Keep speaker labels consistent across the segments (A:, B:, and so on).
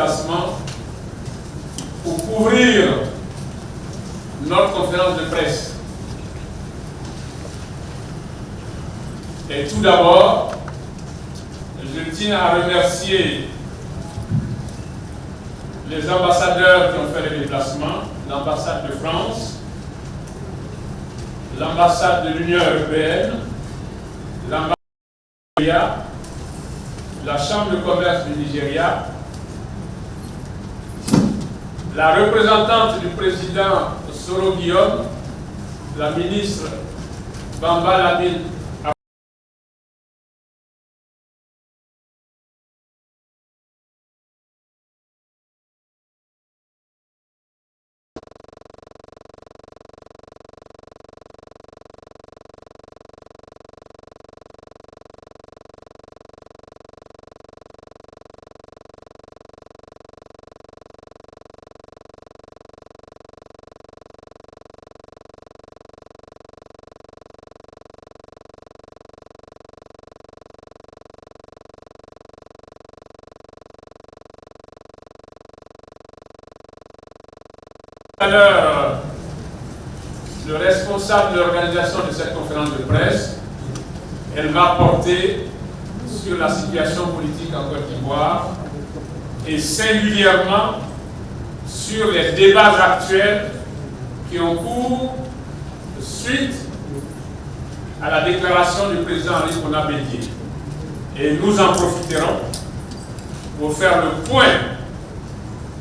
A: déplacement pour couvrir notre conférence de presse. Et tout d'abord, je tiens à remercier les ambassadeurs qui ont fait le déplacement, l'ambassade de France, l'ambassade de l'Union européenne, l'ambassade du Nigeria, la Chambre de commerce du Nigeria, la représentante du président Soro Guillaume, la ministre Bamba Lamine. Tout à l'heure, le responsable de l'organisation de cette conférence de presse, elle va porter sur la situation politique en Côte d'Ivoire et singulièrement sur les débats actuels qui ont cours suite à la déclaration du président Henri Konan Bédié. Et nous en profiterons pour faire le point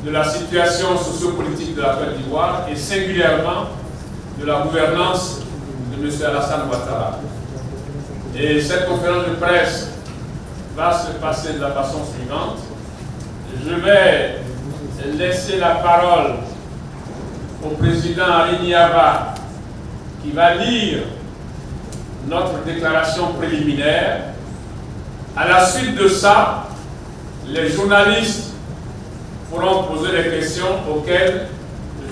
A: de la situation socio-politique de la Côte d'Ivoire et singulièrement de la gouvernance de M. Alassane Ouattara. Et cette conférence de presse va se passer de la façon suivante. Je vais laisser la parole au président Henri Niaba qui va lire notre déclaration préliminaire. À la suite de ça, les journalistes pourront poser les questions auxquelles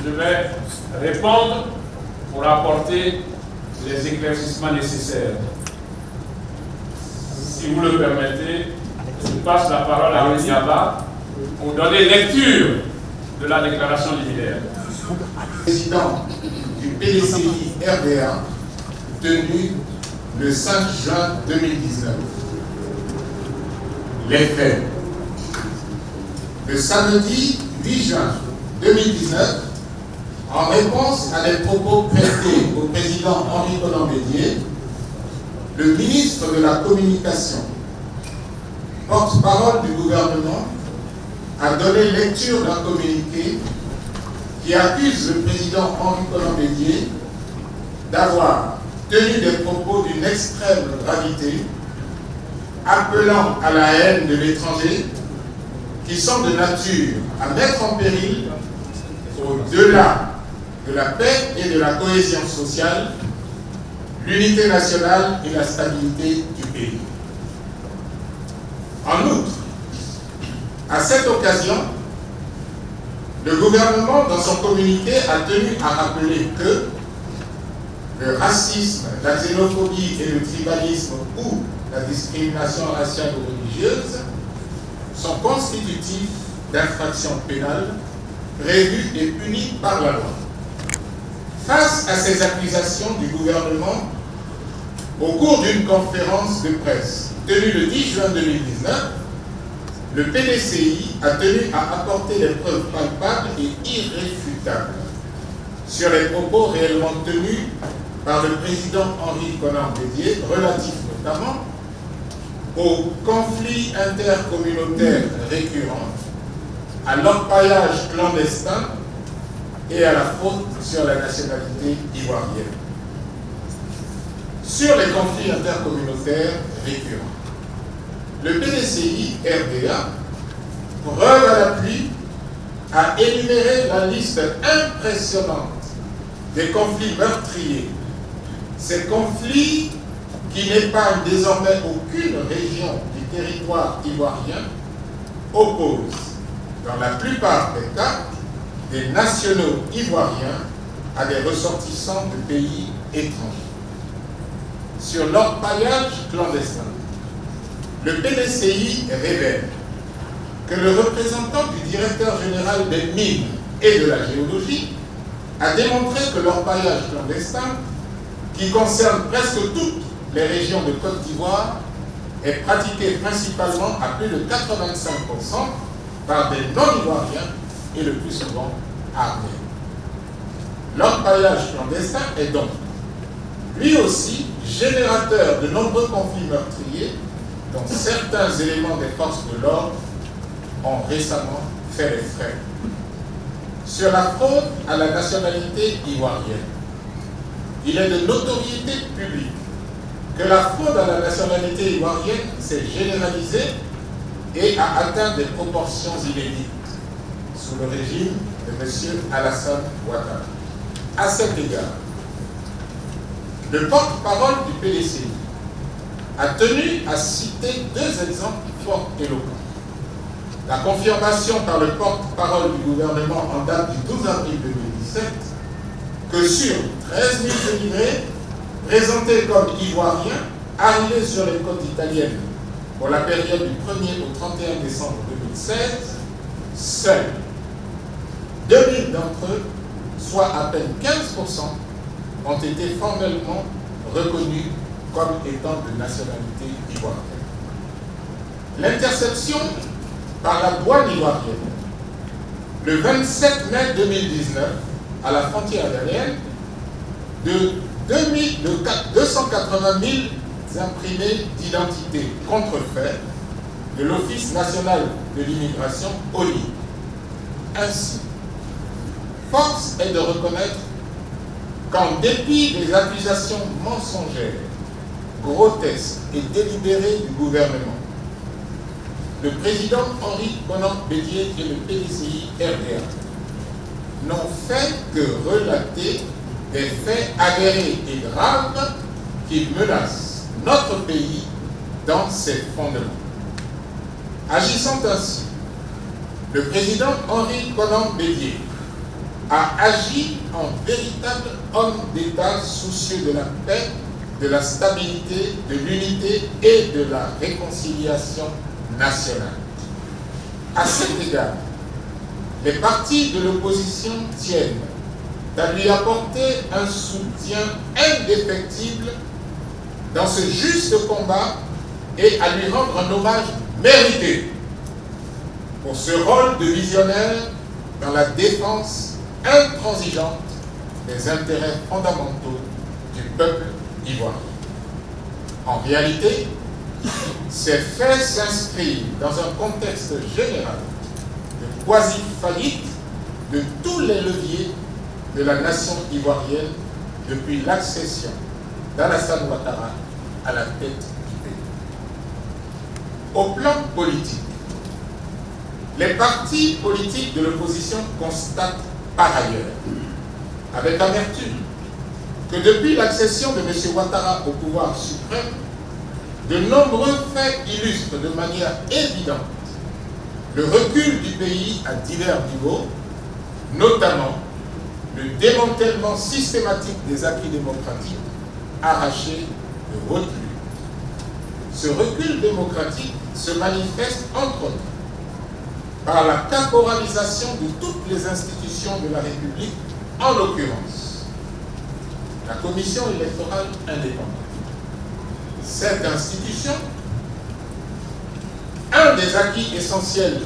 A: je vais répondre pour apporter les éclaircissements nécessaires. Si vous le permettez, je passe la parole à Henri Niaba pour donner lecture de la déclaration liminaire.
B: Président du PDCI RDA, tenu le 5 juin 2019. Les faits. Le samedi 8 juin 2019, en réponse à des propos prêtés au président Henri Konan Bédié, le ministre de la Communication, porte-parole du gouvernement, a donné lecture d'un communiqué qui accuse le président Henri Konan Bédié d'avoir tenu des propos d'une extrême gravité, appelant à la haine de l'étranger, qui sont de nature à mettre en péril, au-delà de la paix et de la cohésion sociale, l'unité nationale et la stabilité du pays. En outre, à cette occasion, le gouvernement, dans son communiqué, a tenu à rappeler que le racisme, la xénophobie et le tribalisme ou la discrimination raciale ou religieuse sont constitutifs d'infractions pénales prévues et punies par la loi. Face à ces accusations du gouvernement, au cours d'une conférence de presse tenue le 10 juin 2019, le PDCI a tenu à apporter des preuves palpables et irréfutables sur les propos réellement tenus par le président Henri Konan Bédié, relatifs notamment aux conflits intercommunautaires récurrents, à l'orpaillage clandestin et à la faute sur la nationalité ivoirienne. Sur les conflits intercommunautaires récurrents, le PDCI RDA, preuve à l'appui, a énuméré la liste impressionnante des conflits meurtriers. Ces conflits qui n'épargnent désormais aucune région du territoire ivoirien opposent, dans la plupart des cas, des nationaux ivoiriens à des ressortissants de pays étrangers. Sur l'orpaillage clandestin, le PDCI révèle que le représentant du directeur général des mines et de la géologie a démontré que l'orpaillage clandestin, qui concerne presque toutes les régions de Côte d'Ivoire, est pratiqué principalement à plus de 85% par des non-ivoiriens et le plus souvent armés. L'orpaillage clandestin est donc lui aussi générateur de nombreux conflits meurtriers dont certains éléments des forces de l'ordre ont récemment fait les frais. Sur la fraude à la nationalité ivoirienne, il est de notoriété publique que la fraude à la nationalité ivoirienne s'est généralisée et a atteint des proportions inédites sous le régime de M. Alassane Ouattara. À cet égard, le porte-parole du PDCI a tenu à citer deux exemples fort éloquents. La confirmation par le porte-parole du gouvernement en date du 12 avril 2017 que sur 13 000 immigrés présentés comme ivoiriens arrivés sur les côtes italiennes pour la période du 1er au 31 décembre 2016, seuls 2000 d'entre eux, soit à peine 15%, ont été formellement reconnus comme étant de nationalité ivoirienne. L'interception par la douane ivoirienne, le 27 mai 2019, à la frontière aérienne, de 280 000 imprimés d'identité contrefaits de l'Office national de l'immigration, ONI. Ainsi, force est de reconnaître qu'en dépit des accusations mensongères, grotesques et délibérées du gouvernement, le président Henri Konan Bédié et le PDCI RDA n'ont fait que relater des faits avérés et graves qui menacent notre pays dans ses fondements. Agissant ainsi, le président Henri Konan Bédié a agi en véritable homme d'État soucieux de la paix, de la stabilité, de l'unité et de la réconciliation nationale. À cet égard, les partis de l'opposition tiennent à lui apporter un soutien indéfectible dans ce juste combat et à lui rendre un hommage mérité pour ce rôle de visionnaire dans la défense intransigeante des intérêts fondamentaux du peuple ivoirien. En réalité, ces faits s'inscrivent dans un contexte général de quasi-faillite de tous les leviers de la nation ivoirienne depuis l'accession d'Alassane Ouattara à la tête du pays. Au plan politique, les partis politiques de l'opposition constatent par ailleurs, avec amertume, que depuis l'accession de M. Ouattara au pouvoir suprême, de nombreux faits illustrent de manière évidente le recul du pays à divers niveaux, notamment le démantèlement systématique des acquis démocratiques arrachés de haute lutte. Ce recul démocratique se manifeste entre autres par la caporalisation de toutes les institutions de la République, en l'occurrence la Commission électorale indépendante. Cette institution, un des acquis essentiels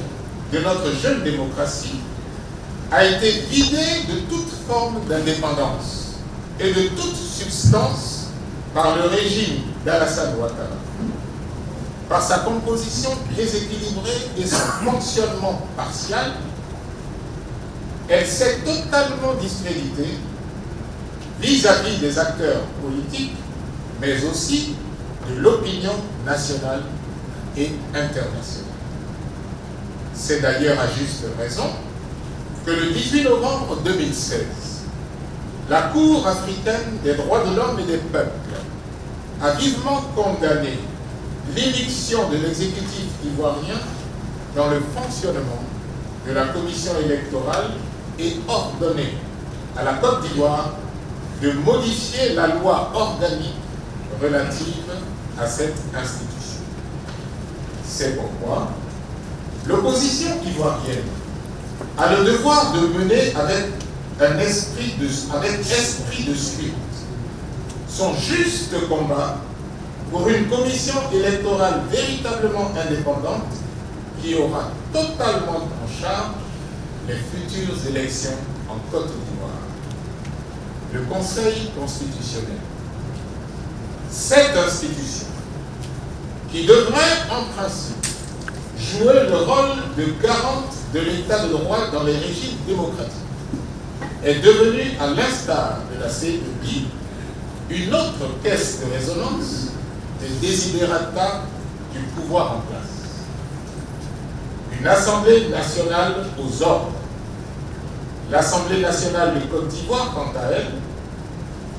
B: de notre jeune démocratie, a été vidée de toute forme d'indépendance et de toute substance par le régime d'Alassane Ouattara. Par sa composition déséquilibrée et son fonctionnement partial, elle s'est totalement discréditée vis-à-vis des acteurs politiques, mais aussi de l'opinion nationale et internationale. C'est d'ailleurs à juste raison que le 18 novembre 2016, la Cour africaine des droits de l'homme et des peuples a vivement condamné l'éviction de l'exécutif ivoirien dans le fonctionnement de la commission électorale et ordonné à la Côte d'Ivoire de modifier la loi organique relative à cette institution. C'est pourquoi L'opposition ivoirienne a le devoir de mener avec esprit de suite son juste combat pour une commission électorale véritablement indépendante qui aura totalement en charge les futures élections en Côte d'Ivoire. Le Conseil constitutionnel, cette institution qui devrait en principe jouer le rôle de garante de l'état de droit dans les régimes démocratiques, est devenue, à l'instar de la CEI, une autre caisse de résonance des desiderata du pouvoir en place. Une Assemblée nationale aux ordres. L'Assemblée nationale de Côte d'Ivoire, quant à elle,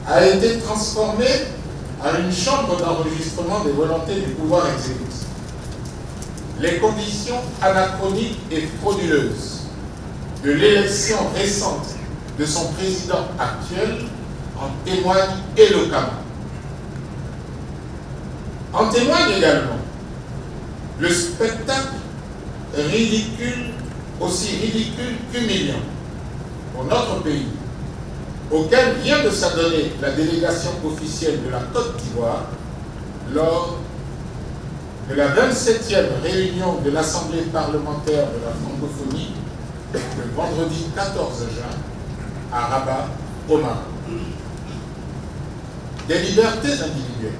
B: a été transformée en une chambre d'enregistrement des volontés du pouvoir exécutif. Les conditions anachroniques et frauduleuses de l'élection récente de son président actuel en témoignent éloquemment. En témoigne également le spectacle ridicule, aussi ridicule qu'humiliant pour notre pays, auquel vient de s'adonner la délégation officielle de la Côte d'Ivoire lors de la 27e réunion de l'Assemblée parlementaire de la francophonie le vendredi 14 juin à Rabat, au Maroc. Des libertés individuelles.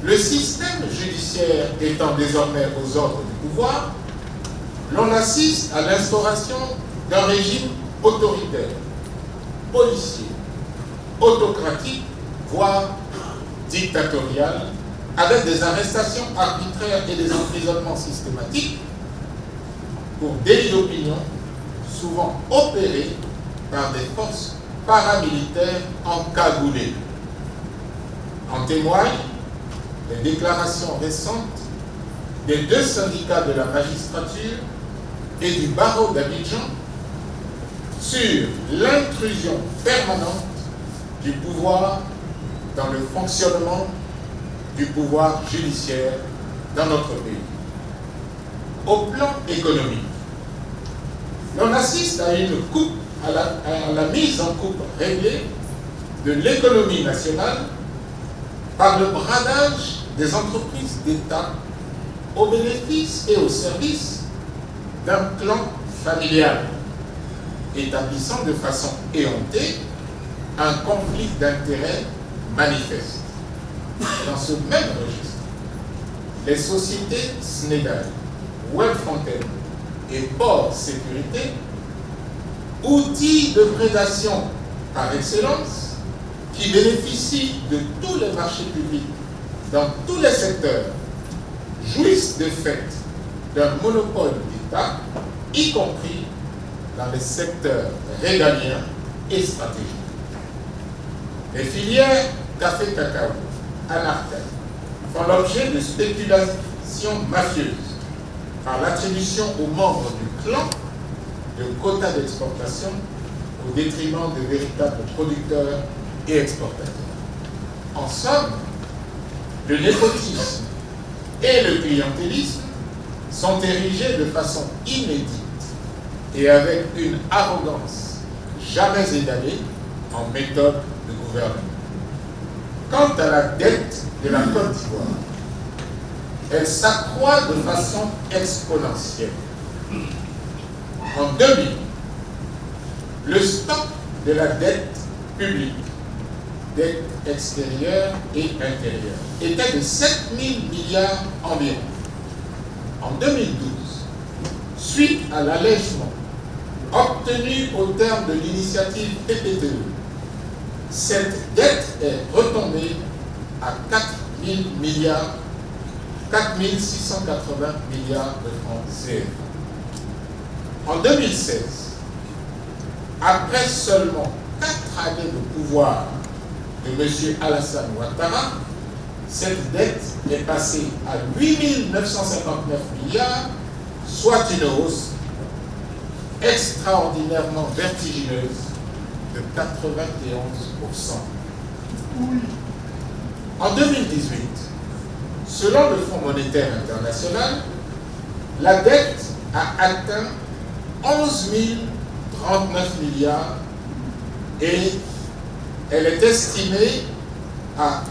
B: Le système judiciaire étant désormais aux ordres du pouvoir, l'on assiste à l'instauration d'un régime autoritaire, policier, autocratique, voire dictatorial, avec des arrestations arbitraires et des emprisonnements systématiques pour délits d'opinion, souvent opérés par des forces paramilitaires encagoulées. En témoignent les déclarations récentes des deux syndicats de la magistrature et du barreau d'Abidjan sur l'intrusion permanente du pouvoir dans le fonctionnement du pouvoir judiciaire dans notre pays. Au plan économique, l'on assiste à une coupe, à la mise en coupe réglée de l'économie nationale par le bradage des entreprises d'État au bénéfice et au service d'un clan familial, établissant de façon éhontée un conflit d'intérêts manifeste. Dans ce même registre, les sociétés Snégal, Webfontaine et Port Sécurité, outils de prédation par excellence, qui bénéficient de tous les marchés publics dans tous les secteurs, jouissent de fait d'un monopole d'État, y compris dans les secteurs régaliens et stratégiques. Les filières café-cacao, anarchiques, font l'objet de spéculations mafieuses par l'attribution aux membres du clan de quotas d'exportation au détriment des véritables producteurs et exportateurs. En somme, le népotisme et le clientélisme sont érigés de façon inédite et avec une arrogance jamais égalée en méthode de gouvernement. Quant à la dette de la Côte d'Ivoire, elle s'accroît de façon exponentielle. En 2000, le stock de la dette publique, dette extérieure et intérieure, était de 7 000 milliards environ. En 2012, suite à l'allègement obtenu au terme de l'initiative PPTE, cette dette est retombée à 4 680 milliards de francs CFA. En 2016, après seulement 4 années de pouvoir de M. Alassane Ouattara, cette dette est passée à 8 959 milliards, soit une hausse extraordinairement vertigineuse de 91%. En 2018, selon le Fonds monétaire international, la dette a atteint 11 039 milliards et elle est estimée à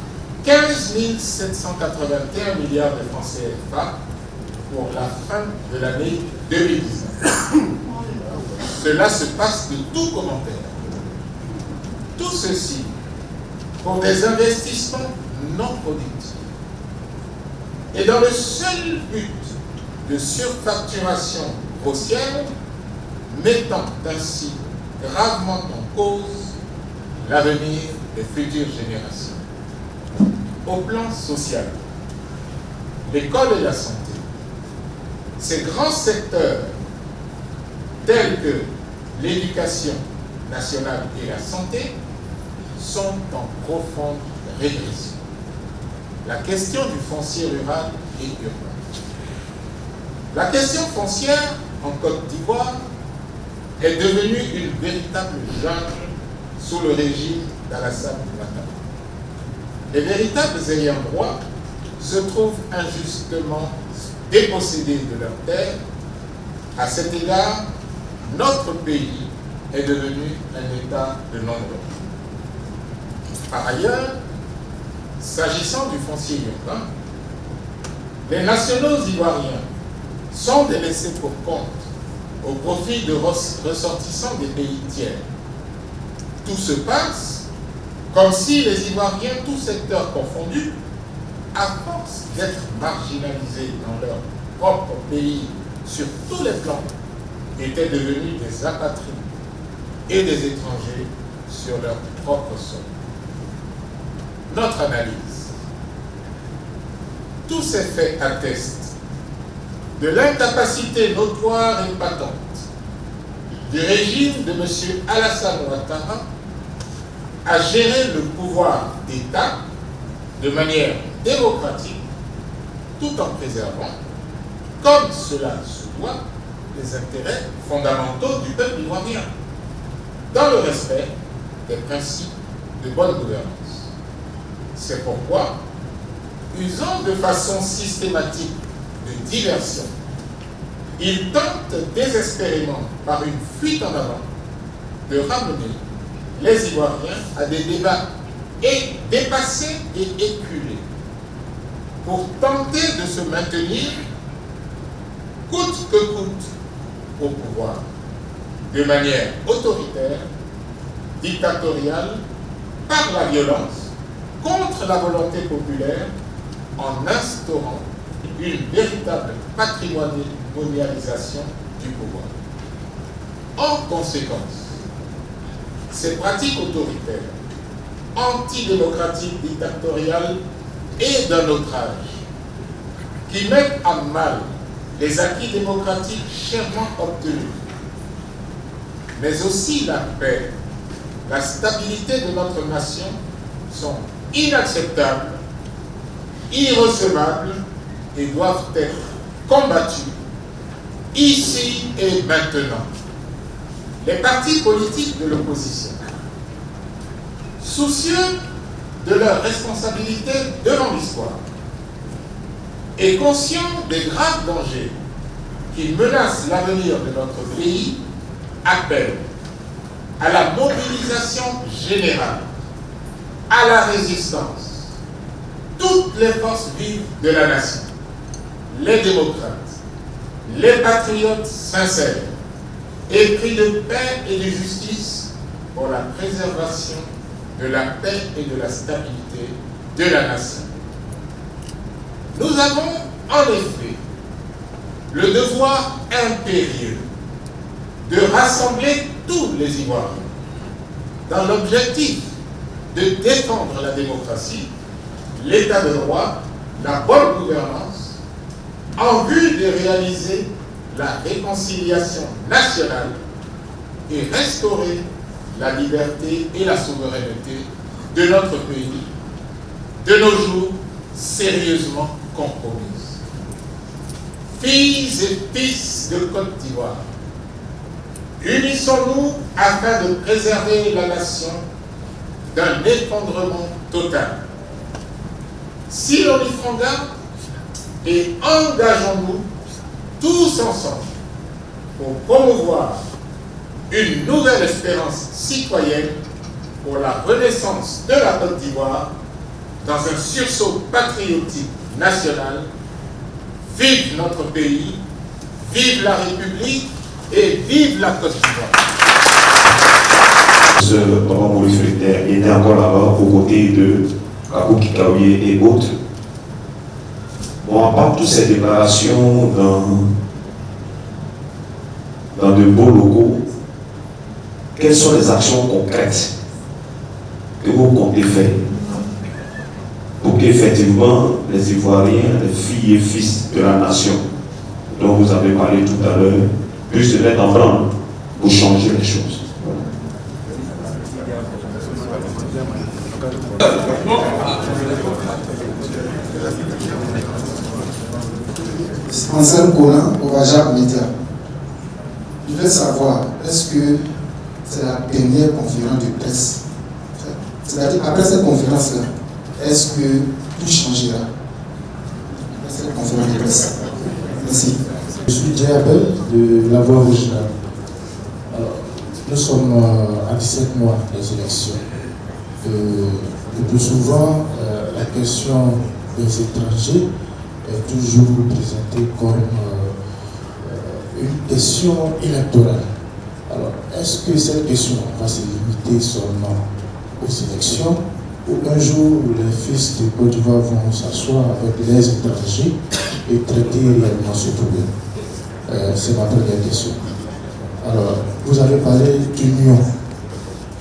B: 15 781 milliards de francs CFA pour la fin de l'année 2019. Cela se passe de tout commentaire. Tout ceci pour des investissements non productifs et dans le seul but de surfacturation grossière, mettant ainsi gravement en cause l'avenir des futures générations. Au plan social, l'école et la santé, ces grands secteurs tels que l'éducation nationale et la santé sont en profonde régression. La question du foncier rural et urbain. La question foncière en Côte d'Ivoire est devenue une véritable jungle sous le régime d'Alassane Ouattara. Les véritables ayants droit se trouvent injustement dépossédés de leurs terres. À cet égard, notre pays est devenu un État de non-droit. Par ailleurs, s'agissant du foncier urbain, les nationaux ivoiriens sont délaissés pour compte au profit de ressortissants des pays tiers. Tout se passe comme si les Ivoiriens, tous secteurs confondus, à force d'être marginalisés dans leur propre pays sur tous les plans, étaient devenus des apatrides et des étrangers sur leur propre sol. Notre analyse. Tous ces faits attestent de l'incapacité notoire et patente du régime de M. Alassane Ouattara à gérer le pouvoir d'État de manière démocratique tout en préservant, comme cela se doit, les intérêts fondamentaux du peuple ivoirien, dans le respect des principes de bonne gouvernance. C'est pourquoi, usant de façon systématique de diversion, il tente désespérément, par une fuite en avant, de ramener les Ivoiriens à des débats dépassés et éculés, pour tenter de se maintenir coûte que coûte au pouvoir, de manière autoritaire, dictatoriale, par la violence, contre la volonté populaire, en instaurant une véritable patrimonialisation du pouvoir. En conséquence, ces pratiques autoritaires, antidémocratiques, dictatoriales et d'un autre âge, qui mettent à mal les acquis démocratiques chèrement obtenus, mais aussi la paix, la stabilité de notre nation sont inacceptables, irrecevables et doivent être combattus ici et maintenant. Les partis politiques de l'opposition, soucieux de leur responsabilité devant l'histoire et conscients des graves dangers qui menacent l'avenir de notre pays, appellent à la mobilisation générale, à la résistance, toutes les forces vives de la nation, les démocrates, les patriotes sincères, épris de paix et de justice pour la préservation de la paix et de la stabilité de la nation. Nous avons en effet le devoir impérieux de rassembler tous les Ivoiriens dans l'objectif de défendre la démocratie, l'état de droit, la bonne gouvernance, en vue de réaliser la réconciliation nationale et restaurer la liberté et la souveraineté de notre pays, de nos jours sérieusement compromises. Filles et fils de Côte d'Ivoire, unissons-nous afin de préserver la nation d'un effondrement total. Si l'on y prend garde, et engageons-nous tous ensemble pour promouvoir une nouvelle espérance citoyenne pour la renaissance de la Côte d'Ivoire dans un sursaut patriotique national. Vive notre pays, vive la République et vive la Côte d'Ivoire.
C: Ce Papa Maurice Fréter était encore là-bas aux côtés de Kakou Kikaouye et autres. Bon, à part toutes ces déclarations dans de beaux locaux, quelles sont les actions concrètes que vous comptez faire pour qu'effectivement les Ivoiriens, les filles et fils de la nation dont vous avez parlé tout à l'heure puissent se mettre en branle pour changer les choses?
D: Anselme Colin, au Vajab Média. Je veux savoir, est-ce que c'est la dernière conférence de presse? C'est-à-dire, après cette conférence-là, est-ce que tout changera? Après cette conférence de presse. Merci.
E: Je suis Djabel de La Voix Originale. Alors, nous sommes à 17 mois des élections. Le plus souvent, la question des étrangers est toujours présentée comme une question électorale. Alors, est-ce que cette question va se limiter seulement aux élections ou un jour les fils de Côte d'Ivoire vont s'asseoir avec les étrangers et traiter réellement ce problème? C'est ma première question. Alors, vous avez parlé d'union.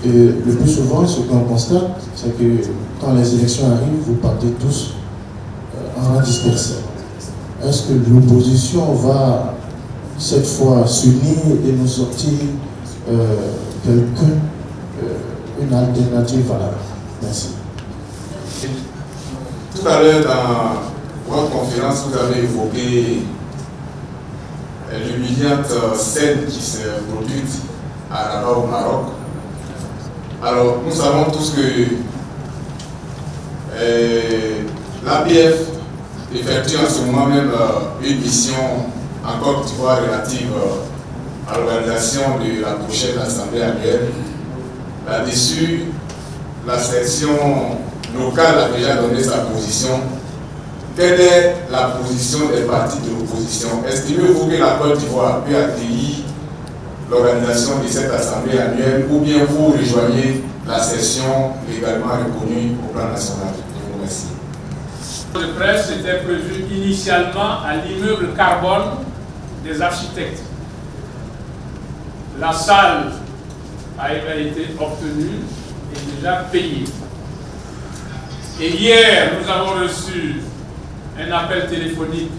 E: Et le plus souvent, ce qu'on constate, c'est que quand les élections arrivent, vous partez tous en rang dispersé. Est-ce que l'opposition va cette fois s'unir et nous sortir une alternative valable? Merci.
F: Tout à l'heure, dans votre conférence, vous avez évoqué l'humiliante scène qui s'est produite à Rabat au Maroc. Alors, nous savons tous que l'APF effectue en ce moment même une mission en Côte d'Ivoire relative à l'organisation de la prochaine Assemblée annuelle. Là-dessus, la section locale a déjà donné sa position. Quelle est la position des partis de l'opposition? Estimez-vous que la Côte d'Ivoire peut accueillir l'organisation de cette assemblée annuelle ou bien vous rejoignez la session légalement reconnue au plan national? Je vous remercie.
A: Le presse était prévu initialement à l'immeuble Carbone des architectes. La salle a été obtenue et déjà payée. Et hier, nous avons reçu un appel téléphonique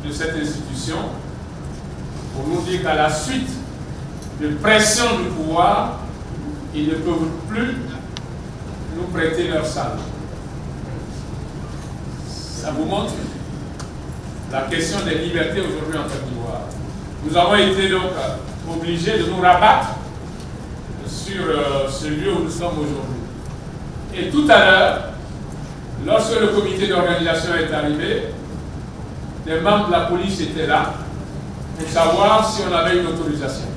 A: de cette institution pour nous dire qu'à la suite de pression du pouvoir, ils ne peuvent plus nous prêter leur salle. Ça vous montre la question des libertés aujourd'hui en Côte d'Ivoire. Nous avons été donc obligés de nous rabattre sur ce lieu où nous sommes aujourd'hui. Et tout à l'heure, lorsque le comité d'organisation est arrivé, des membres de la police étaient là pour savoir si on avait une autorisation.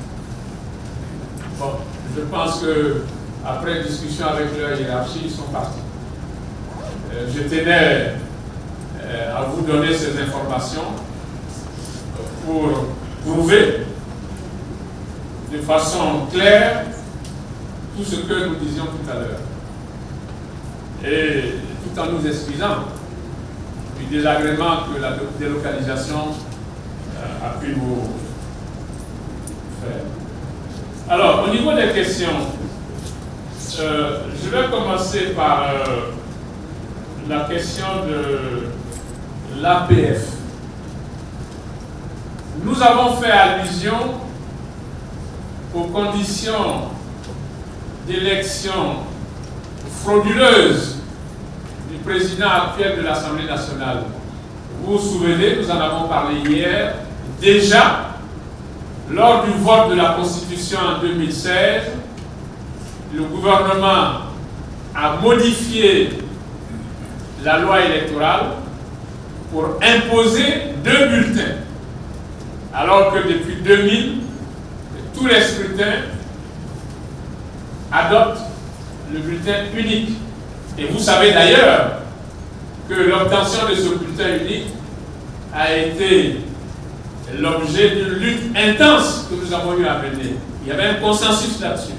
A: Bon, je pense qu'après discussion avec leur hiérarchie, ils sont partis. Je tenais à vous donner ces informations pour prouver de façon claire tout ce que nous disions tout à l'heure. Et tout en nous excusant du désagrément que la délocalisation a pu nous faire. Alors, au niveau des questions, je vais commencer par la question de l'APF. Nous avons fait allusion aux conditions d'élection frauduleuses du président actuel de l'Assemblée nationale. Vous vous souvenez, nous en avons parlé hier, déjà, lors du vote de la Constitution en 2016, le gouvernement a modifié la loi électorale pour imposer 2 bulletins alors que depuis 2000, tous les scrutins adoptent le bulletin unique. Et vous savez d'ailleurs que l'obtention de ce bulletin unique a été l'objet d'une lutte intense que nous avons eu à mener. Il y avait un consensus là-dessus.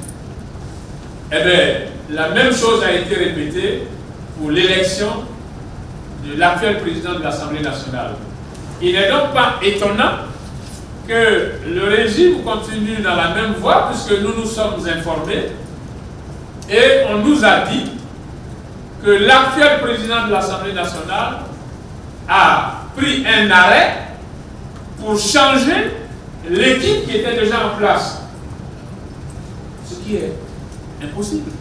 A: Eh bien, la même chose a été répétée pour l'élection de l'actuel président de l'Assemblée nationale. Il n'est donc pas étonnant que le régime continue dans la même voie, puisque nous nous sommes informés et on nous a dit que l'actuel président de l'Assemblée nationale a pris un arrêt pour changer l'équipe qui était déjà en place. Ce qui est impossible.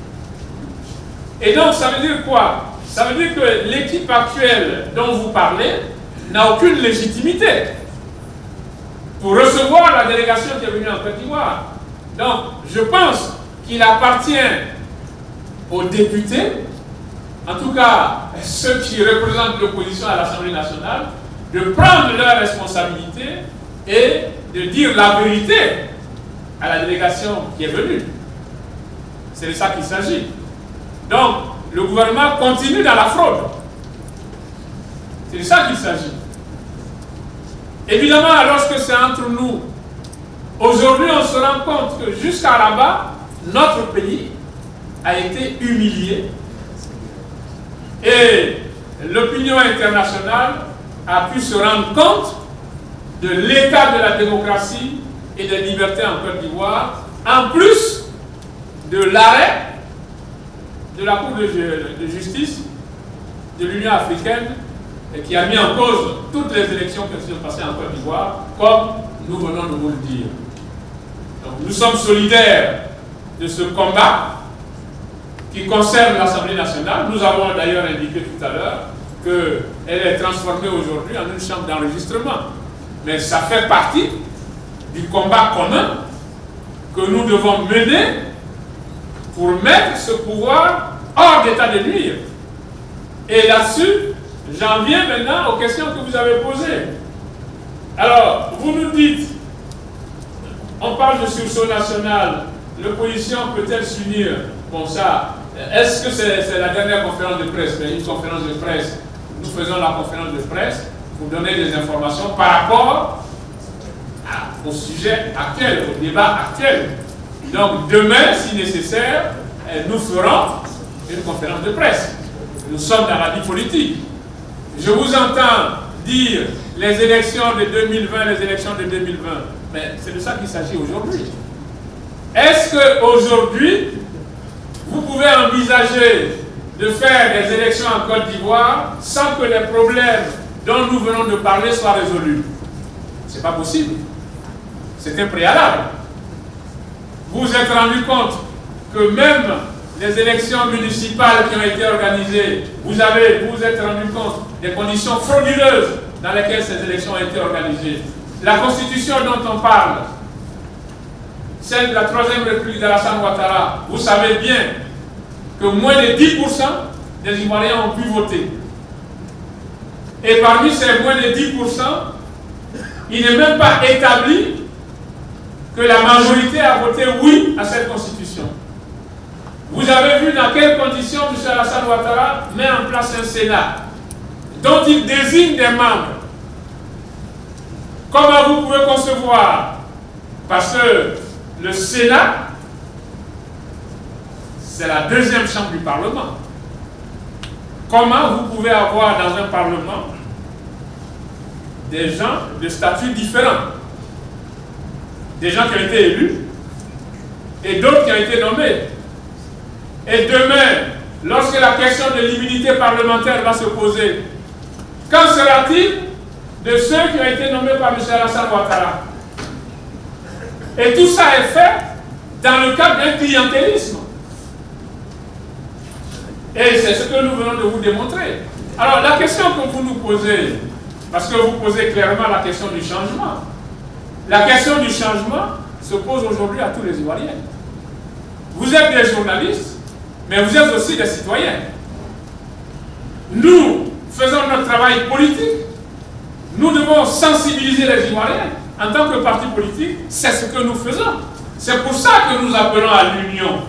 A: Et donc, ça veut dire quoi? Ça veut dire que l'équipe actuelle dont vous parlez n'a aucune légitimité pour recevoir la délégation qui est venue en Côte d'Ivoire. Donc, je pense qu'il appartient aux députés, en tout cas ceux qui représentent l'opposition à l'Assemblée nationale, de prendre leurs responsabilités et de dire la vérité à la délégation qui est venue. C'est de ça qu'il s'agit. Donc, le gouvernement continue dans la fraude. C'est de ça qu'il s'agit. Évidemment, lorsque c'est entre nous, aujourd'hui, on se rend compte que jusqu'à là-bas, notre pays a été humilié et l'opinion internationale a pu se rendre compte de l'état de la démocratie et des libertés en Côte d'Ivoire, en plus de l'arrêt de la Cour de justice de l'Union africaine qui a mis en cause toutes les élections qui se sont passées en Côte d'Ivoire, comme nous venons de vous le dire. Donc, nous sommes solidaires de ce combat qui concerne l'Assemblée nationale. Nous avons d'ailleurs indiqué tout à l'heure qu'elle est transformée aujourd'hui en une chambre d'enregistrement. Mais ça fait partie du combat commun que nous devons mener pour mettre ce pouvoir hors d'état de nuire. Et là-dessus, j'en viens maintenant aux questions que vous avez posées. Alors, vous nous dites, on parle de sursaut national, l'opposition peut-elle s'unir? Bon, ça, est-ce que c'est la dernière conférence de presse? Mais une conférence de presse, nous faisons la conférence de presse pour donner des informations par rapport au sujet actuel, au débat actuel. Donc, demain, si nécessaire, nous ferons une conférence de presse. Nous sommes dans la vie politique. Je vous entends dire les élections de 2020, les élections de 2020. Mais c'est de ça qu'il s'agit aujourd'hui. Est-ce qu'aujourd'hui, vous pouvez envisager de faire des élections en Côte d'Ivoire sans que les problèmes dont nous venons de parler soient résolus? Ce n'est pas possible. C'est un préalable. Vous vous êtes rendu compte que même les élections municipales qui ont été organisées, vous vous êtes rendu compte des conditions frauduleuses dans lesquelles ces élections ont été organisées. La constitution dont on parle, celle de la 3e République d'Alassane Ouattara, vous savez bien que moins de 10% des Ivoiriens ont pu voter. Et parmi ces moins de 10%, il n'est même pas établi que la majorité a voté oui à cette constitution. Vous avez vu dans quelles conditions M. Alassane Ouattara met en place un Sénat dont il désigne des membres. Comment vous pouvez concevoir? Parce que le Sénat, c'est la 2e chambre du Parlement. Comment vous pouvez avoir dans un Parlement des gens de statuts différents? Des gens qui ont été élus et d'autres qui ont été nommés. Et demain, lorsque la question de l'immunité parlementaire va se poser, qu'en sera-t-il de ceux qui ont été nommés par M. Alassane Ouattara? Et tout ça est fait dans le cadre d'un clientélisme. Et c'est ce que nous venons de vous démontrer. Alors la question que vous nous posez, parce que vous posez clairement la question du changement, la question du changement se pose aujourd'hui à tous les Ivoiriens. Vous êtes des journalistes, mais vous êtes aussi des citoyens. Nous faisons notre travail politique. Nous devons sensibiliser les Ivoiriens en tant que parti politique, c'est ce que nous faisons. C'est pour ça que nous appelons à l'union.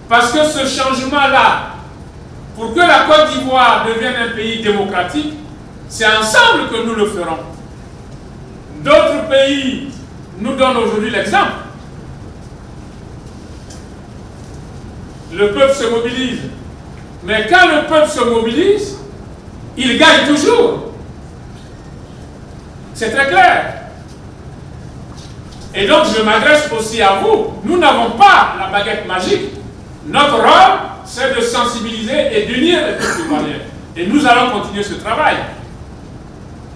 A: Parce que ce changement-là, pour que la Côte d'Ivoire devienne un pays démocratique, c'est ensemble que nous le ferons. D'autres pays nous donnent aujourd'hui l'exemple. Le peuple se mobilise. Mais quand le peuple se mobilise, il gagne toujours. C'est très clair. Et donc je m'adresse aussi à vous. Nous n'avons pas la baguette magique. Notre rôle, c'est de sensibiliser et d'unir les peuples ivoiriens. Et nous allons continuer ce travail.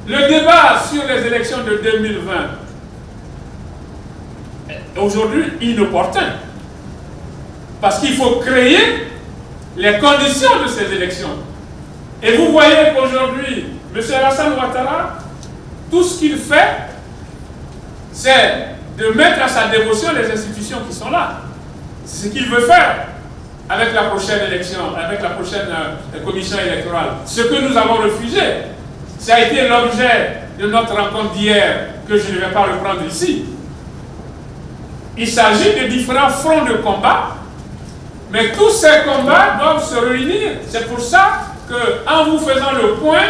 A: Le débat sur les élections de 2020 est aujourd'hui inopportun. Parce qu'il faut créer les conditions de ces élections. Et vous voyez qu'aujourd'hui, M. Alassane Ouattara, tout ce qu'il fait, c'est de mettre à sa dévotion les institutions qui sont là. C'est ce qu'il veut faire avec la prochaine élection, avec la prochaine commission électorale. Ce que nous avons refusé, ça a été l'objet de notre rencontre d'hier, que je ne vais pas reprendre ici. Il s'agit de différents fronts de combat, mais tous ces combats doivent se réunir. C'est pour ça qu'en vous faisant le point,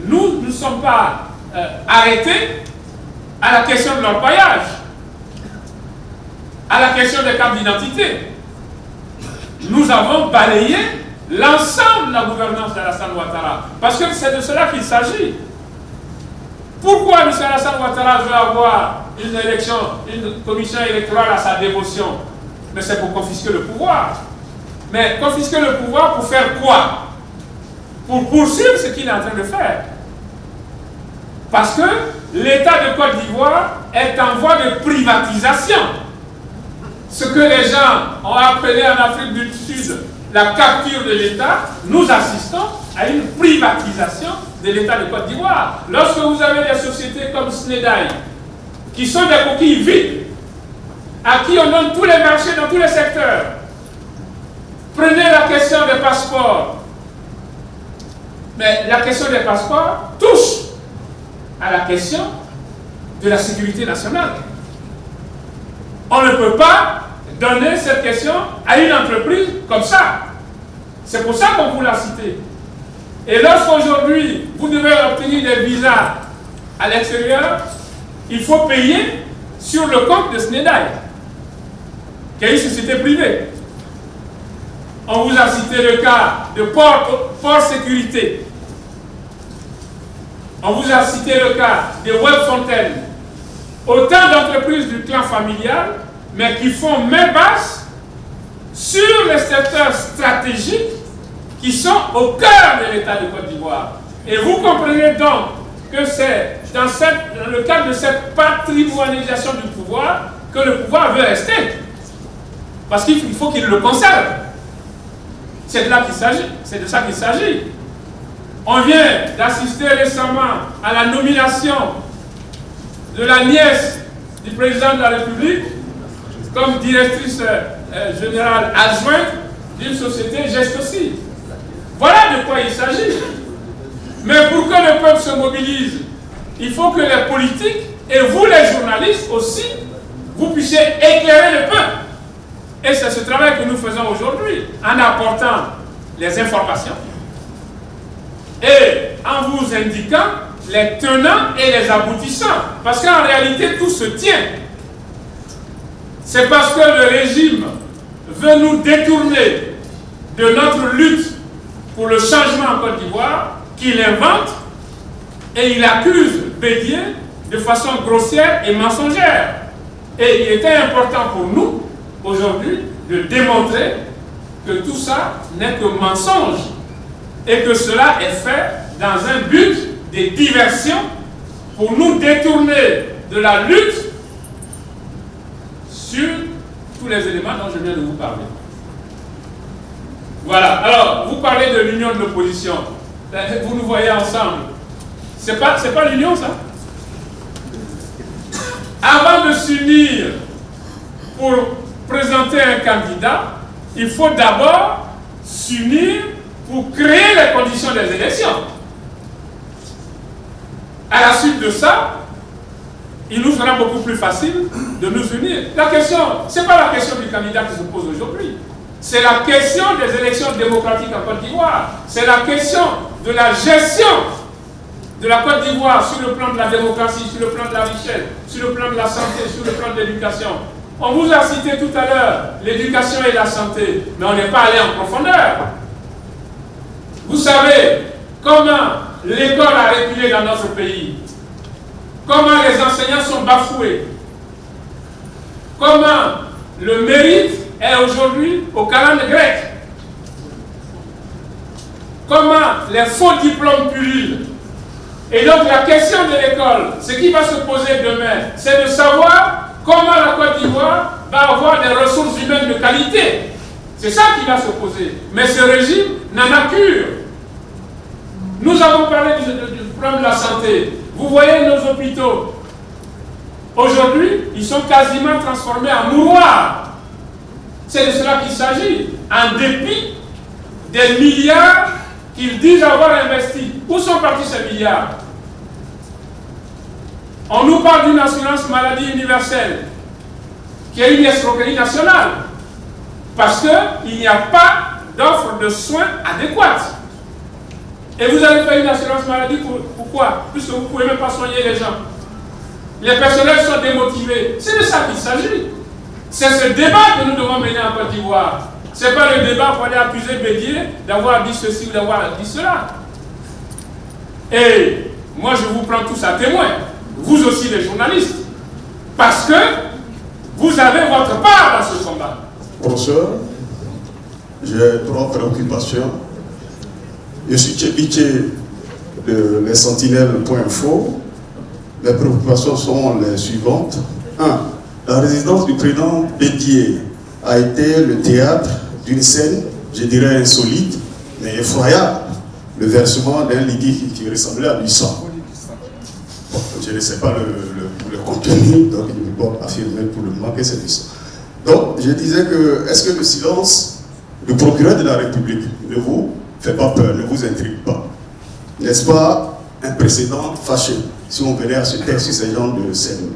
A: nous ne sommes pas arrêtés à la question de l'orpaillage, à la question des cartes d'identité. Nous avons balayé l'ensemble de la gouvernance d'Alassane Ouattara, parce que c'est de cela qu'il s'agit. Pourquoi M. Alassane Ouattara veut avoir une élection, une commission électorale à sa dévotion? Mais c'est pour confisquer le pouvoir. Mais confisquer le pouvoir pour faire quoi? Pour poursuivre ce qu'il est en train de faire. Parce que l'État de Côte d'Ivoire est en voie de privatisation. Ce que les gens ont appelé en Afrique du Sud la capture de l'État, nous assistons à une privatisation de l'État de Côte d'Ivoire. Lorsque vous avez des sociétés comme Snedaï, qui sont des coquilles vides, à qui on donne tous les marchés dans tous les secteurs, prenez la question des passeports. Mais la question des passeports touche à la question de la sécurité nationale. On ne peut pas donner cette question à une entreprise comme ça. C'est pour ça qu'on vous l'a cité. Et lorsqu'aujourd'hui, vous devez obtenir des visas à l'extérieur, il faut payer sur le compte de Snedaï, qui est une société privée. On vous a cité le cas de Port Sécurité. On vous a cité le cas de Webfontaine. Autant d'entreprises du clan familial, mais qui font main basse sur les secteurs stratégiques qui sont au cœur de l'État de Côte d'Ivoire. Et vous comprenez donc que c'est dans le cadre de cette patrimonialisation du pouvoir que le pouvoir veut rester. Parce qu'il faut qu'il le conserve. C'est de là qu'il s'agit. C'est de ça qu'il s'agit. On vient d'assister récemment à la nomination de la nièce du président de la République comme directrice générale adjointe d'une société Gestossi. Voilà de quoi il s'agit. Mais pour que le peuple se mobilise, il faut que les politiques et vous les journalistes aussi, vous puissiez éclairer le peuple. Et c'est ce travail que nous faisons aujourd'hui, en apportant les informations et en vous indiquant les tenants et les aboutissants. Parce qu'en réalité, tout se tient. C'est parce que le régime veut nous détourner de notre lutte pour le changement en Côte d'Ivoire qu'il invente et il accuse Bédié de façon grossière et mensongère. Et il était important pour nous, aujourd'hui, de démontrer que tout ça n'est que mensonge et que cela est fait dans un but de diversion pour nous détourner de la lutte sur tous les éléments dont je viens de vous parler. Voilà. Alors, vous parlez de l'union de l'opposition. Vous nous voyez ensemble. C'est pas l'union, ça? Avant de s'unir pour présenter un candidat, il faut d'abord s'unir pour créer les conditions des élections. À la suite de ça, il nous sera beaucoup plus facile de nous unir. La question, ce n'est pas la question du candidat qui se pose aujourd'hui. C'est la question des élections démocratiques en Côte d'Ivoire. C'est la question de la gestion de la Côte d'Ivoire sur le plan de la démocratie, sur le plan de la richesse, sur le plan de la santé, sur le plan de l'éducation. On vous a cité tout à l'heure l'éducation et la santé, mais on n'est pas allé en profondeur. Vous savez comment l'école a reculé dans notre pays, comment les enseignants sont bafoués, comment le mérite est aujourd'hui au calendrier grec, comment les faux diplômes pullulent. Et donc la question de l'école, ce qui va se poser demain, c'est de savoir comment la Côte d'Ivoire va avoir des ressources humaines de qualité. C'est ça qui va se poser. Mais ce régime n'en a cure. Nous avons parlé du problème de la santé. Vous voyez nos hôpitaux. Aujourd'hui, ils sont quasiment transformés en mouroirs. C'est de cela qu'il s'agit. En dépit des milliards qu'ils disent avoir investis. Où sont partis ces milliards? On nous parle d'une assurance maladie universelle, qui est une escroquerie nationale, parce qu'il n'y a pas d'offre de soins adéquate. Et vous avez fait une assurance maladie pourquoi? Puisque vous ne pouvez même pas soigner les gens. Les personnels sont démotivés. C'est de ça qu'il s'agit. C'est ce débat que nous devons mener en Côte d'Ivoire. Ce n'est pas le débat pour aller accuser Bédier d'avoir dit ceci ou d'avoir dit cela. Et moi, je vous prends tous à témoin, vous aussi les journalistes, parce que vous avez votre part dans ce combat.
G: Professeur, j'ai 3 préoccupations. Je suis Tchébiché de Les Sentinelles.info. Les préoccupations sont les suivantes. 1. La résidence du président Bédier a été le théâtre d'une scène, je dirais insolite, mais effroyable. Le versement d'un liquide qui ressemblait à du sang. Bon, je ne sais pas le contenu, donc il ne peut pas affirmer pour le moment que c'est du sang. Donc, je disais que, est-ce que le silence du procureur de la République ne vous fait pas peur, ne vous intrigue pas? N'est-ce pas un précédent fâcheux si on venait à se taire sur ces genres de scènes?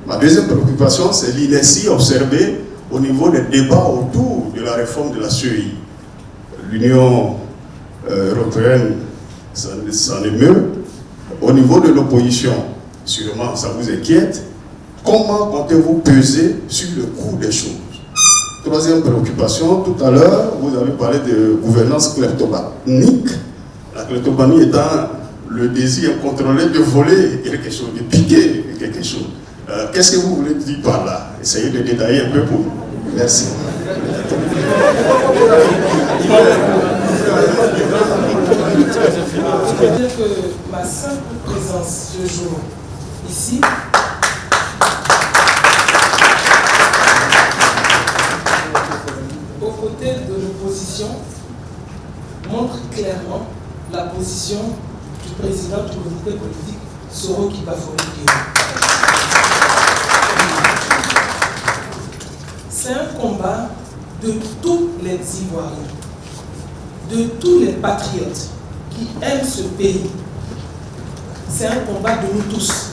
G: Ma deuxième préoccupation, c'est l'inertie observée au niveau des débats autour de la réforme de la CEI. L'Union européenne s'en émeut. Au niveau de l'opposition, sûrement ça vous inquiète. Comment comptez-vous peser sur le cours des choses? Troisième préoccupation, tout à l'heure, vous avez parlé de gouvernance kleptomanique. La kleptomanie étant le désir incontrôlé de voler quelque chose, de piquer quelque chose. Qu'est-ce que vous voulez dire par là? Essayez de détailler un peu pour nous. Merci.
H: Je veux dire que ma simple présence ce jour ici aux côtés de l'opposition montre clairement la position du président du comité politique Soroki Bafori. C'est un combat de tous les Ivoiriens, de tous les patriotes qui aiment ce pays. C'est un combat de nous tous.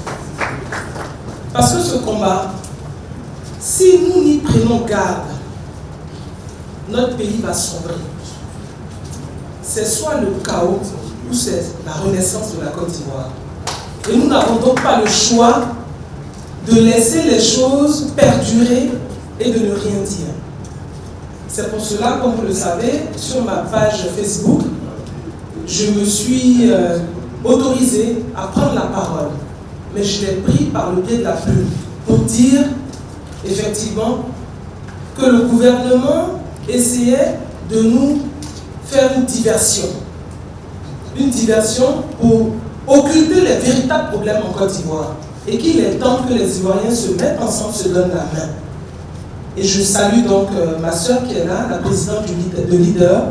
H: Parce que ce combat, si nous n'y prenons garde, notre pays va sombrer. C'est soit le chaos ou c'est la renaissance de la Côte d'Ivoire. Et nous n'avons donc pas le choix de laisser les choses perdurer et de ne rien dire. C'est pour cela, comme vous le savez, sur ma page Facebook, je me suis autorisé à prendre la parole. Mais je l'ai pris par le biais de la plume pour dire, effectivement, que le gouvernement essayait de nous faire une diversion. Une diversion pour occulter les véritables problèmes en Côte d'Ivoire. Et qu'il est temps que les Ivoiriens se mettent ensemble, se donnent la main. Et je salue donc ma soeur qui est là, la présidente de Leader,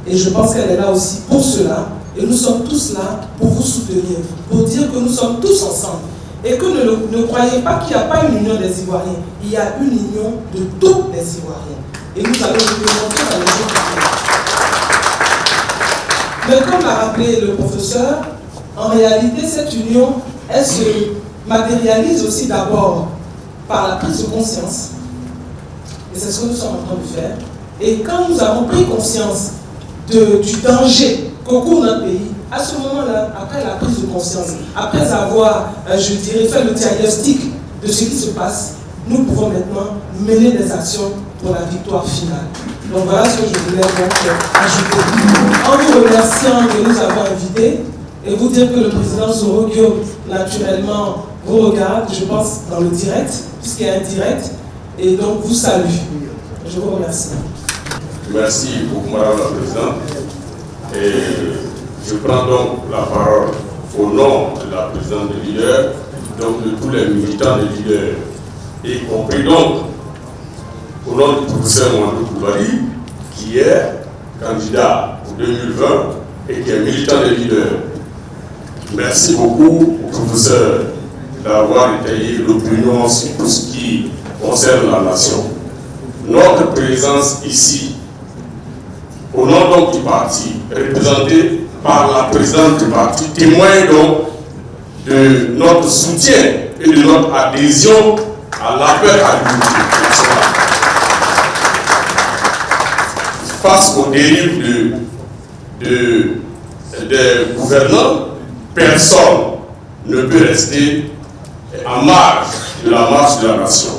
H: et je pense qu'elle est là aussi pour cela. Et nous sommes tous là pour vous soutenir, pour dire que nous sommes tous ensemble. Et que ne croyez pas qu'il n'y a pas une union des Ivoiriens. Il y a une union de tous les Ivoiriens. Et nous allons vous démontrer dans les jours qui viennent. Mais comme l'a rappelé le professeur, en réalité, cette union, elle se matérialise aussi d'abord par la prise de conscience, et c'est ce que nous sommes en train de faire. Et quand nous avons pris conscience du danger qu'encourt notre pays, à ce moment-là, après la prise de conscience, après avoir, je dirais, fait le diagnostic de ce qui se passe, nous pouvons maintenant mener des actions pour la victoire finale. Donc voilà ce que je voulais donc ajouter. En vous remerciant de nous avoir invités et vous dire que le président Soro Guillaume, naturellement, vous regarde, je pense, dans le direct, puisqu'il y a un direct, et donc vous salue. Je vous remercie.
A: Merci beaucoup, Madame la Présidente. Et je prends donc la parole au nom de la présidente des leaders, donc de tous les militants des leaders, y compris donc au nom du professeur Mwandou Coulibaly, qui est candidat pour 2020 et qui est militant des leaders. Merci beaucoup au professeur d'avoir étayé l'opinion sur tout ce qui concerne la nation. Notre présence ici, au nom donc du parti, représenté par la présidente du parti, témoigne donc de notre soutien et de notre adhésion à l'appel à l'unité nationale. Face aux dérives des gouvernants, personne ne peut rester en marge de la marche de la nation.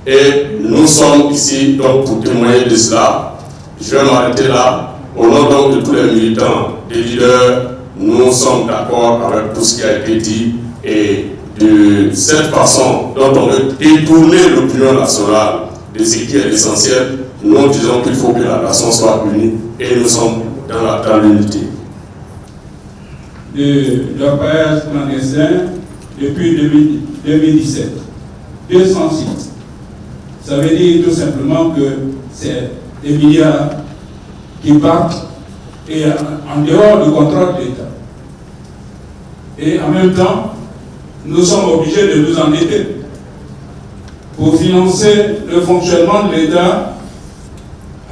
A: Et nous sommes ici donc pour témoigner de cela. Je vais m'arrêter là. Au nom donc de tous les militants, des leaders, nous sommes d'accord avec tout ce qui a été dit et de cette façon dont on veut détourner l'opinion nationale de ce qui est essentiel. Nous disons qu'il faut que la nation soit unie et nous sommes dans l'unité.
I: De l'appareillage clandestin depuis 2017. 200 sites. Ça veut dire tout simplement que c'est des milliards qui partent et en dehors du contrôle de l'État. Et en même temps, nous sommes obligés de nous endetter pour financer le fonctionnement de l'État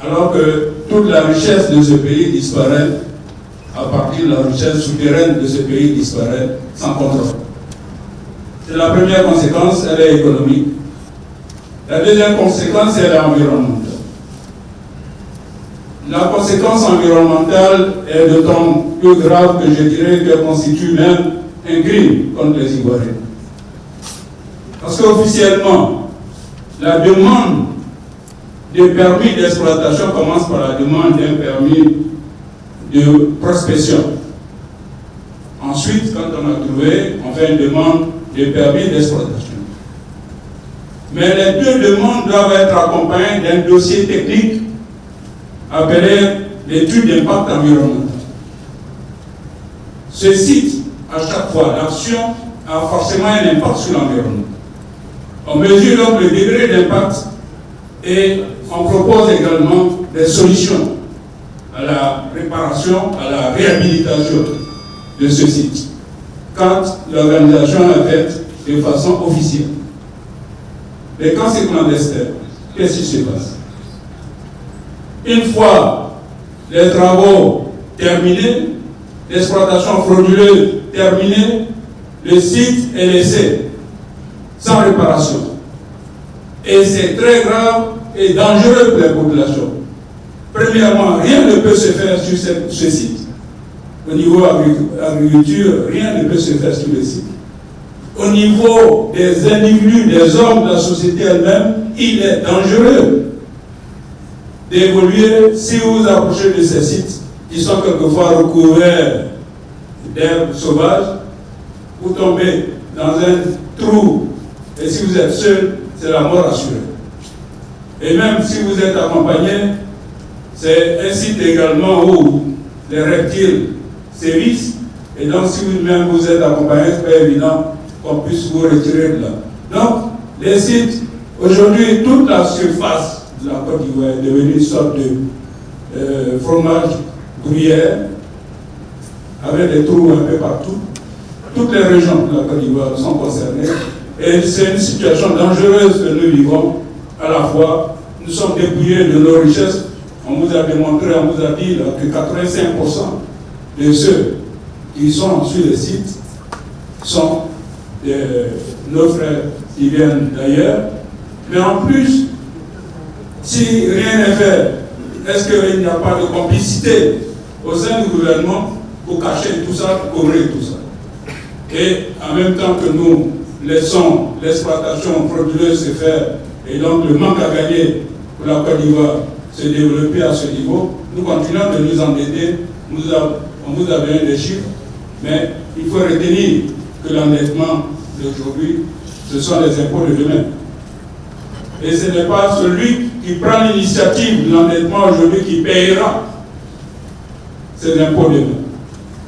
I: alors que toute la richesse de ce pays disparaît à partir de la richesse souterraine de ce pays disparaît sans contrôle. C'est la première conséquence, elle est économique. La deuxième conséquence, elle est environnementale. La conséquence environnementale est d'autant plus grave que je dirais qu'elle constitue même un crime contre les Ivoiriens. Parce qu'officiellement, la demande de permis d'exploitation commence par la demande d'un permis de prospection. Ensuite, quand on a trouvé, on fait une demande de permis d'exploitation. Mais les deux demandes doivent être accompagnées d'un dossier technique appelé l'étude d'impact environnemental. Ce site, à chaque fois, l'action a forcément un impact sur l'environnement. On mesure donc le degré d'impact et on propose également des solutions à la réparation, à la réhabilitation de ce site, quand l'organisation est faite de façon officielle. Mais quand c'est clandestin, qu'est-ce qui se passe? Une fois les travaux terminés, l'exploitation frauduleuse terminée, le site est laissé sans réparation. Et c'est très grave et dangereux pour les populations. Premièrement, rien ne peut se faire sur ce site. Au niveau agriculture, rien ne peut se faire sur le site. Au niveau des individus, des hommes de la société elle-même, il est dangereux d'évoluer si vous vous approchez de ces sites qui sont quelquefois recouverts d'herbes sauvages. Vous tombez dans un trou et si vous êtes seul, c'est la mort assurée. Et même si vous êtes accompagné, c'est un site également où les reptiles sévissent. Et donc, si vous-même vous êtes accompagné, c'est pas évident qu'on puisse vous retirer de là. Donc, les sites, aujourd'hui, toute la surface de la Côte d'Ivoire est devenue une sorte de fromage gruyère, avec des trous un peu partout. Toutes les régions de la Côte d'Ivoire sont concernées. Et c'est une situation dangereuse que nous vivons. À la fois, nous sommes dépouillés de nos richesses. On vous a démontré, on vous a dit là, que 85% de ceux qui sont sur les sites sont nos frères qui viennent d'ailleurs. Mais en plus, si rien n'est fait, est-ce qu'il n'y a pas de complicité au sein du gouvernement pour cacher tout ça, pour couvrir tout ça? Et en même temps que nous laissons l'exploitation frauduleuse se faire et donc le manque à gagner pour la Côte d'Ivoire se développer à ce niveau, nous continuons de nous endetter. On vous a donné des chiffres, mais il faut retenir que l'endettement d'aujourd'hui, ce sont les impôts de demain. Et ce n'est pas celui qui prend l'initiative de l'endettement aujourd'hui qui payera ces impôts demain.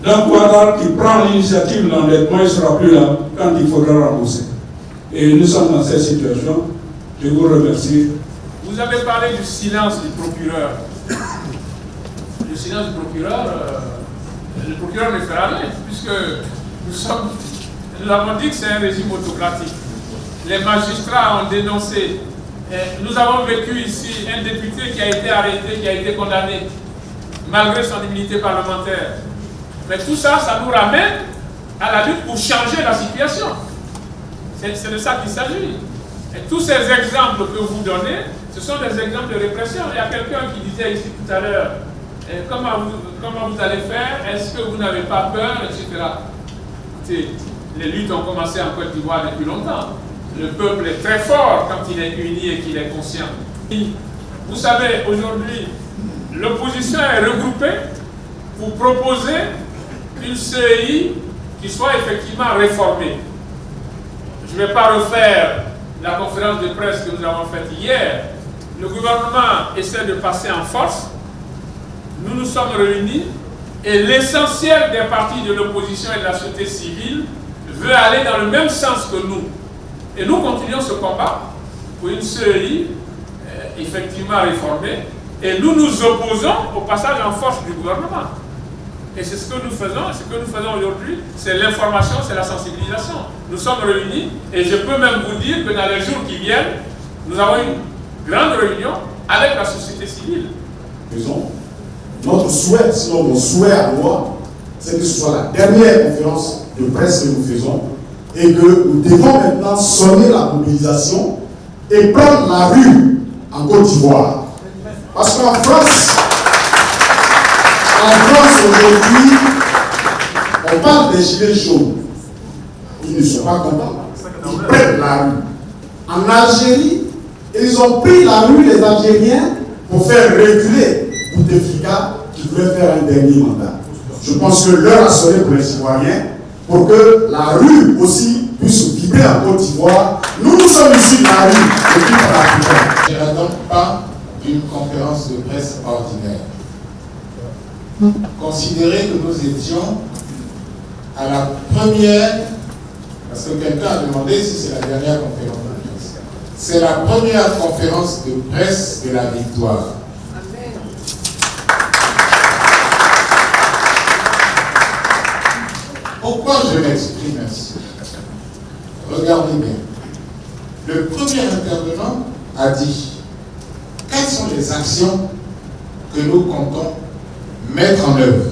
I: Donc, Ouattara qui prend l'initiative de l'endettement, il ne sera plus là quand il faudra rembourser. Et nous sommes dans cette situation. Je vous remercie.
A: Vous avez parlé du silence du procureur. Le silence du procureur, le procureur ne fera rien, puisque nous avons dit que c'est un régime autocratique. Les magistrats ont dénoncé. Nous avons vécu ici un député qui a été arrêté, qui a été condamné, malgré son immunité parlementaire. Mais tout ça, ça nous ramène à la lutte pour changer la situation. C'est de ça qu'il s'agit. Et tous ces exemples que vous donnez, ce sont des exemples de répression. Il y a quelqu'un qui disait ici tout à l'heure, comment vous allez faire? Est-ce que vous n'avez pas peur, etc. Écoutez, les luttes ont commencé en Côte d'Ivoire depuis longtemps. Le peuple est très fort quand il est uni et qu'il est conscient. Vous savez, aujourd'hui, l'opposition est regroupée pour proposer une CEI qui soit effectivement réformée. Je ne vais pas refaire la conférence de presse que nous avons faite hier. Le gouvernement essaie de passer en force. Nous nous sommes réunis et l'essentiel des partis de l'opposition et de la société civile veut aller dans le même sens que nous. Et nous continuons ce combat pour une CEI effectivement réformée. Et nous nous opposons au passage en force du gouvernement. Et c'est ce que nous faisons. Ce que nous faisons aujourd'hui, c'est l'information, c'est la sensibilisation. Nous sommes réunis et je peux même vous dire que dans les jours qui viennent, nous avons une grande réunion avec la société civile.
J: Notre souhait, sinon mon souhait à moi, c'est que ce soit la dernière conférence de presse que nous faisons et que nous devons maintenant sonner la mobilisation et prendre la rue en Côte d'Ivoire. Parce qu'en France, aujourd'hui, on parle des gilets jaunes. Ils ne sont pas contents. Ils prennent la rue. En Algérie, ils ont pris la rue, les Algériens, pour faire reculer Bouteflika qui voulait faire un dernier mandat. Je pense que l'heure a sonné pour les Ivoiriens pour que la rue aussi puisse vibrer en Côte d'Ivoire. Nous sommes ici dans la rue depuis la.
B: Je n'attends pas d'une conférence de presse ordinaire. Considérez que nous étions à la première, parce que quelqu'un a demandé si c'est la dernière conférence de presse. C'est la première conférence de presse de la victoire. Pourquoi je m'exprime ainsi? Regardez bien. Le premier intervenant a dit quelles sont les actions que nous comptons mettre en œuvre.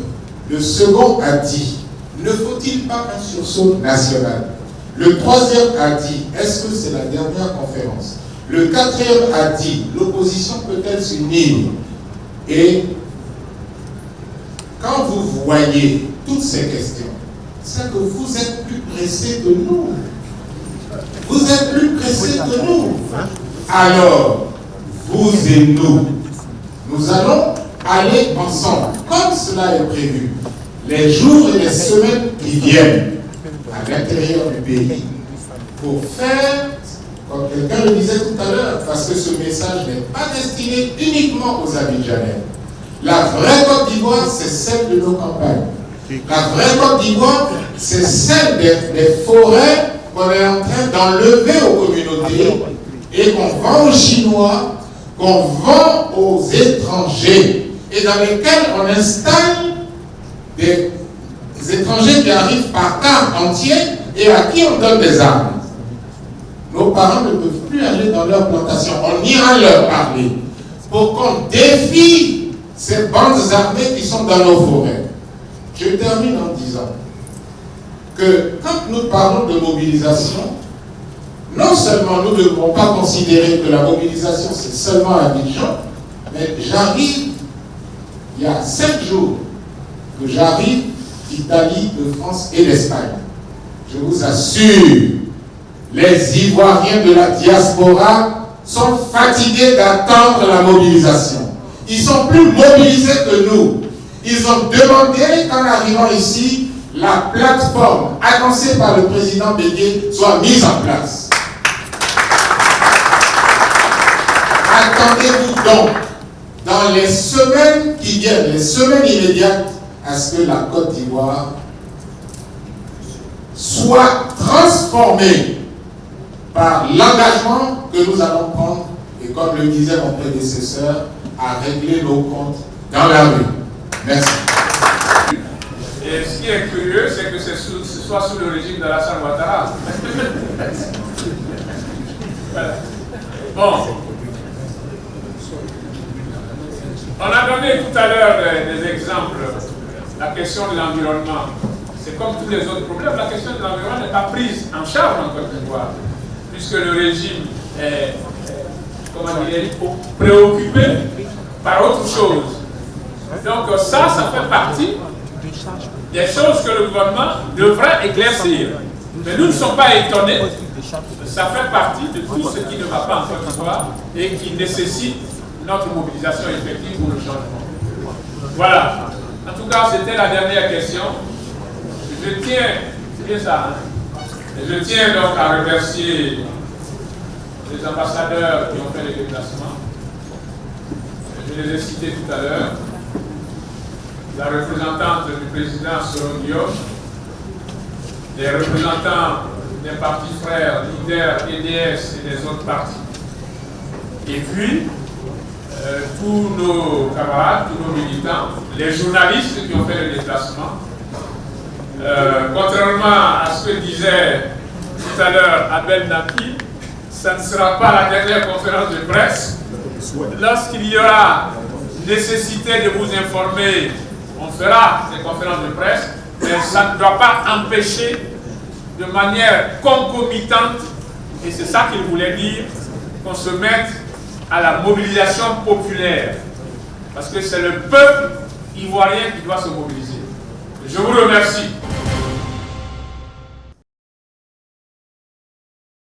B: Le second a dit ne faut-il pas un sursaut national? Le troisième a dit est-ce que c'est la dernière conférence? Le quatrième a dit l'opposition peut-elle s'unir? Et quand vous voyez toutes ces questions, c'est que vous êtes plus pressés que nous. Vous êtes plus pressés que nous. Alors, vous et nous allons aller ensemble, comme cela est prévu, les jours et les semaines qui viennent à l'intérieur du pays, pour faire, comme quelqu'un le disait tout à l'heure, parce que ce message n'est pas destiné uniquement aux Abidjanais. La vraie Côte d'Ivoire, c'est celle de nos campagnes. La vraie Côte d'Ivoire, c'est celle des forêts qu'on est en train d'enlever aux communautés et qu'on vend aux Chinois, qu'on vend aux étrangers et dans lesquels on installe des étrangers qui arrivent par quart entier et à qui on donne des armes. Nos parents ne peuvent plus aller dans leurs plantations. On ira leur parler pour qu'on défie ces bandes armées qui sont dans nos forêts. Je termine en disant que quand nous parlons de mobilisation, non seulement nous ne devons pas considérer que la mobilisation c'est seulement à Abidjan, mais j'arrive, il y a 5 jours que j'arrive d'Italie, de France et d'Espagne. Je vous assure, les Ivoiriens de la diaspora sont fatigués d'attendre la mobilisation. Ils sont plus mobilisés que nous. Ils ont demandé qu'en arrivant ici, la plateforme annoncée par le président Bédié soit mise en place. Attendez-vous donc, dans les semaines qui viennent, les semaines immédiates, à ce que la Côte d'Ivoire soit transformée par l'engagement que nous allons prendre, et comme le disait mon prédécesseur, à régler nos comptes dans la rue. Merci.
A: Et ce qui est curieux, c'est que ce soit sous le régime d'Alassane Ouattara. Voilà. Bon. On a donné tout à l'heure des exemples. La question de l'environnement, c'est comme tous les autres problèmes, la question de l'environnement n'est pas prise en charge en Côte d'Ivoire, puisque le régime est, préoccupé par autre chose. Donc ça fait partie des choses que le gouvernement devrait éclaircir. Mais nous ne sommes pas étonnés, ça fait partie de tout ce qui ne va pas en Côte d'Ivoire et qui nécessite notre mobilisation effective pour le changement. Voilà. En tout cas, c'était la dernière question. Je tiens, c'est bien ça, hein? Je tiens donc à remercier les ambassadeurs qui ont fait les déplacements. Je les ai cités tout à l'heure. La représentante du président Soro Diop, les représentants des partis frères, leaders, EDS et des autres partis. Et puis, tous nos camarades, tous nos militants, les journalistes qui ont fait le déplacement. Contrairement à ce que disait tout à l'heure Abel Napi, ça ne sera pas la dernière conférence de presse. Lorsqu'il y aura nécessité de vous informer, on fera ces conférences de presse, mais ça ne doit pas empêcher de manière concomitante, et c'est ça qu'il voulait dire, qu'on se mette à la mobilisation populaire. Parce que c'est le peuple ivoirien qui doit se mobiliser. Je vous remercie.